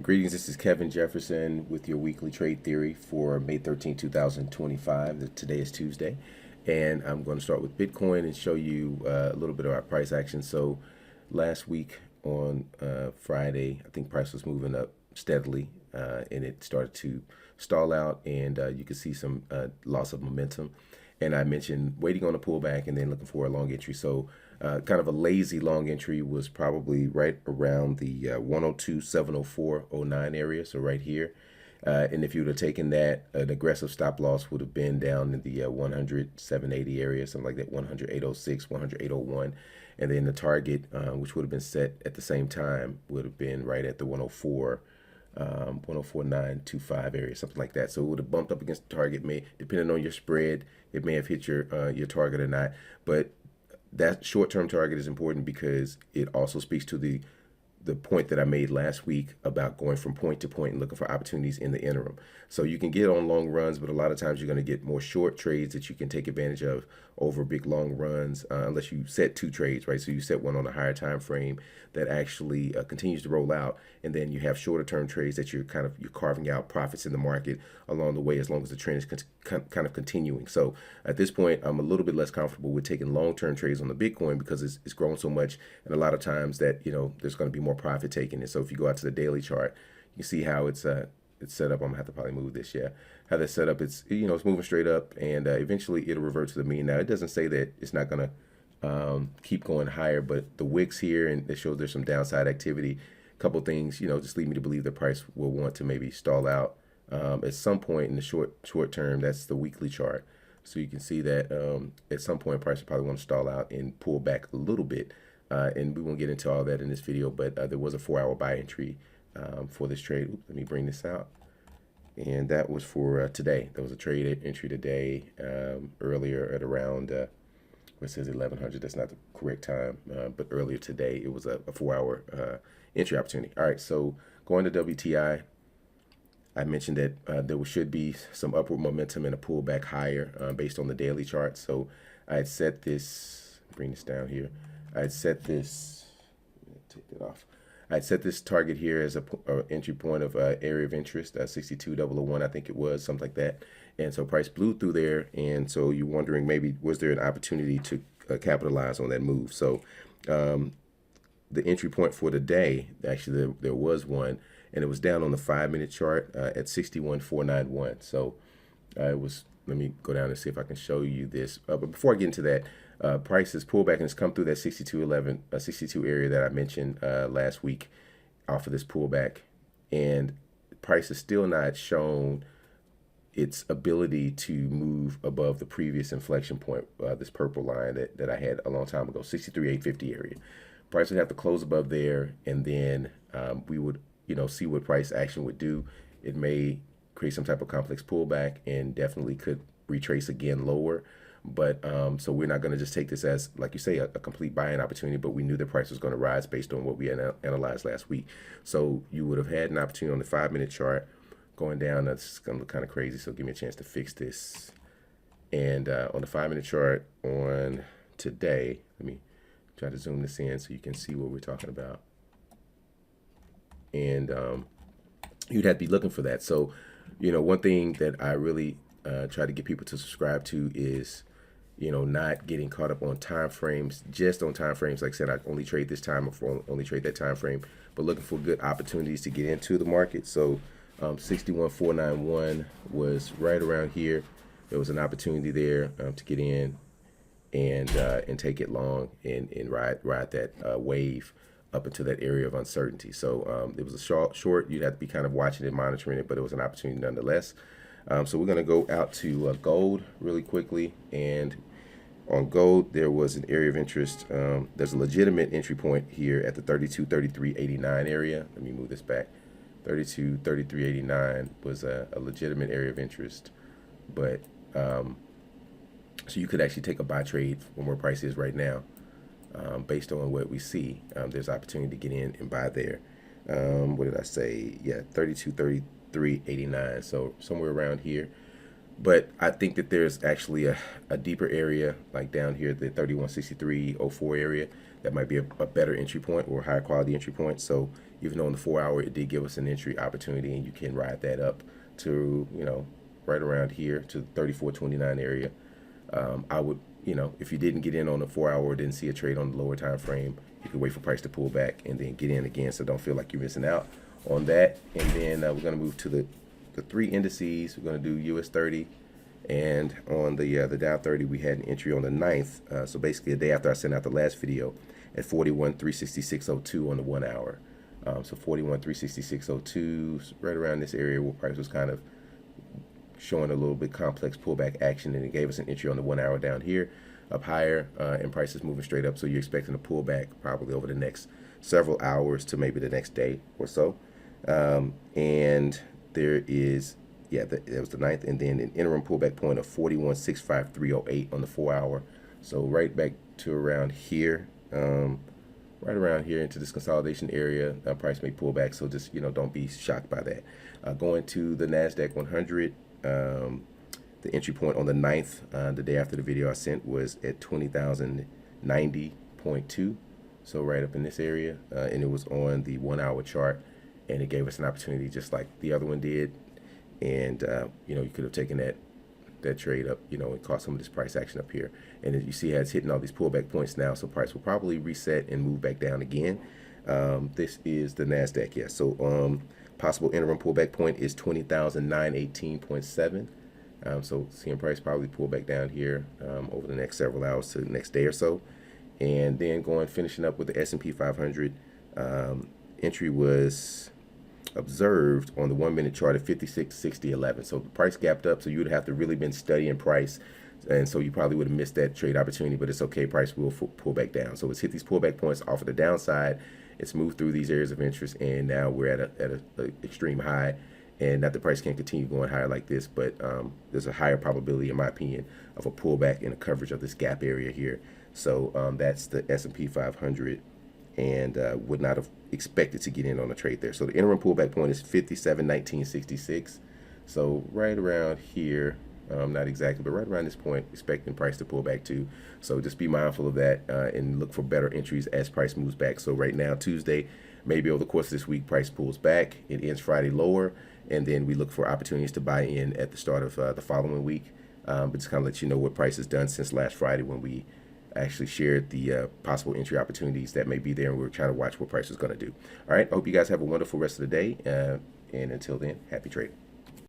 Greetings, this is Kevin Jefferson with your weekly trade theory for May 13, 2025. Today is Tuesday, and I'm going to start with Bitcoin and show you a little bit of our price action. So, last week on Friday, I think price was moving up steadily, and it started to stall out, and you could see some loss of momentum. And I mentioned waiting on a pullback and then looking for a long entry. So kind of a lazy long entry was probably right around the 102.704.09 area, so right here. And if you would have taken that, an aggressive stop loss would have been down in the 100.780 area, something like that, 100.806, 100.801. And then the target, which would have been set at the same time, would have been right at the 104. 104.925 area, something like that. So it would have bumped up against the target. May, depending on your spread, it may have hit your target or not. But that short-term target is important because it also speaks to the point that I made last week about going from point to point and looking for opportunities in the interim. So you can get on long runs, but a lot of times you're going to get more short trades that you can take advantage of over big long runs, unless you set two trades, right? So you set one on a higher time frame that actually continues to roll out, and then you have shorter term trades that you're carving out profits in the market along the way, as long as the trend is kind of continuing. So at this point, I'm a little bit less comfortable with taking long term trades on the Bitcoin because it's grown so much, and a lot of times that there's going to be more profit taking. And so if you go out to the daily chart, you see how it's set up. I'm gonna have to probably move this. Yeah, how that's set up. It's moving straight up, and eventually it'll revert to the mean. Now it doesn't say that it's not gonna keep going higher, but the wicks here, and it shows there's some downside activity. A couple things, just lead me to believe the price will want to maybe stall out at some point in the short term. That's the weekly chart. So you can see that at some point price will probably want to stall out and pull back a little bit. And we won't get into all that in this video, but there was a 4-hour buy entry for this trade. Oops, let me bring this out. And that was for today. There was a trade entry today earlier at around, where it says 1100. That's not the correct time, but earlier today it was a 4-hour entry opportunity. All right, so going to WTI, I mentioned that there should be some upward momentum and a pullback higher based on the daily chart. So I had set this, bring this down here. I had set this, take that off. I set this target here as a entry point of area of interest, 62,001, I think it was, something like that. And so price blew through there, and so you're wondering maybe was there an opportunity to capitalize on that move. So the entry point for the day, actually there was one, and it was down on the 5-minute chart at 61,491. So it was, let me go down and see if I can show you this. But before I get into that, prices pullback and it's come through that 62.11, 62 area that I mentioned last week off of this pullback, and price is still not shown its ability to move above the previous inflection point, this purple line that I had a long time ago, 63,850 area. Price would have to close above there, and then we would see what price action would do. It may create some type of complex pullback and definitely could retrace again lower. But so we're not going to just take this as, like you say, a complete buying opportunity, but we knew the price was going to rise based on what we had analyzed last week. So you would have had an opportunity on the 5-minute chart going down. That's going to look kind of crazy, so give me a chance to fix this. And on the 5-minute chart on today, let me try to zoom this in so you can see what we're talking about. And you'd have to be looking for that. So, one thing that I really try to get people to subscribe to is, not getting caught up on time frames, just on time frames. Like I said, I only trade this time or only trade that time frame, but looking for good opportunities to get into the market. So 61,491 was right around here. There was an opportunity there to get in and take it long and ride that wave up into that area of uncertainty. So it was a short. You'd have to be kind of watching it, monitoring it, but it was an opportunity nonetheless. So we're going to go out to gold really quickly. And on gold, there was an area of interest. There's a legitimate entry point here at the 32.33.89 area. Let me move this back. 32.33.89 was a legitimate area of interest. But so you could actually take a buy trade from where price is right now. Based on what we see, there's opportunity to get in and buy there. What did I say? Yeah, 32.33.89. So somewhere around here. But I think that there's actually a deeper area, like down here, the 31.63.04 area, that might be a better entry point or higher quality entry point. So even though in the 4 hour it did give us an entry opportunity, and you can ride that up to, right around here to the 34.29 area. I would, if you didn't get in on the 4 hour or didn't see a trade on the lower time frame, you could wait for price to pull back and then get in again, so don't feel like you're missing out on that. And then we're going to move to the three indices. We're going to do US 30, and on the Dow 30 we had an entry on the 9th, so basically a day after I sent out the last video, at 41,366.02 on the 1 hour. So 41,366.02, right around this area where price was kind of showing a little bit complex pullback action, and it gave us an entry on the 1 hour down here, up higher, and price is moving straight up. So you're expecting a pullback probably over the next several hours to maybe the next day or so. And there is, that was the 9th, and then an interim pullback point of 41,653.08 on the 4 hour. So right back to around here, right around here into this consolidation area. Price may pull back, so just don't be shocked by that. Going to the NASDAQ 100, the entry point on the 9th, the day after the video I sent, was at 20,090.2, so right up in this area, and it was on the 1 hour chart, and it gave us an opportunity just like the other one did. And you could have taken that trade up, and caught some of this price action up here. And as you see how it's hitting all these pullback points now, so price will probably reset and move back down again. This is the NASDAQ, yeah. So possible interim pullback point is 20,918.7. So seeing price probably pull back down here over the next several hours to the next day or so. And then finishing up with the S&P 500, entry was observed on the 1 minute chart at 56.60.11. So the price gapped up, so you would have to really been studying price, and so you probably would have missed that trade opportunity, but it's okay. Price will pull back down. So it's hit these pullback points off of the downside. It's moved through these areas of interest, and now we're at a extreme high. And not the price can't continue going higher like this, but there's a higher probability, in my opinion, of a pullback in the coverage of this gap area here. So that's the S&P 500, and would not have expected to get in on a trade there. So the interim pullback point is 57.1966. So right around here, not exactly, but right around this point, expecting price to pull back too. So just be mindful of that, and look for better entries as price moves back. So right now, Tuesday, maybe over the course of this week, price pulls back. It ends Friday lower, and then we look for opportunities to buy in at the start of the following week. But just kind of let you know what price has done since last Friday, when we actually shared the possible entry opportunities that may be there, and we're trying to watch what price is going to do. All right, I hope you guys have a wonderful rest of the day, and until then, happy trading.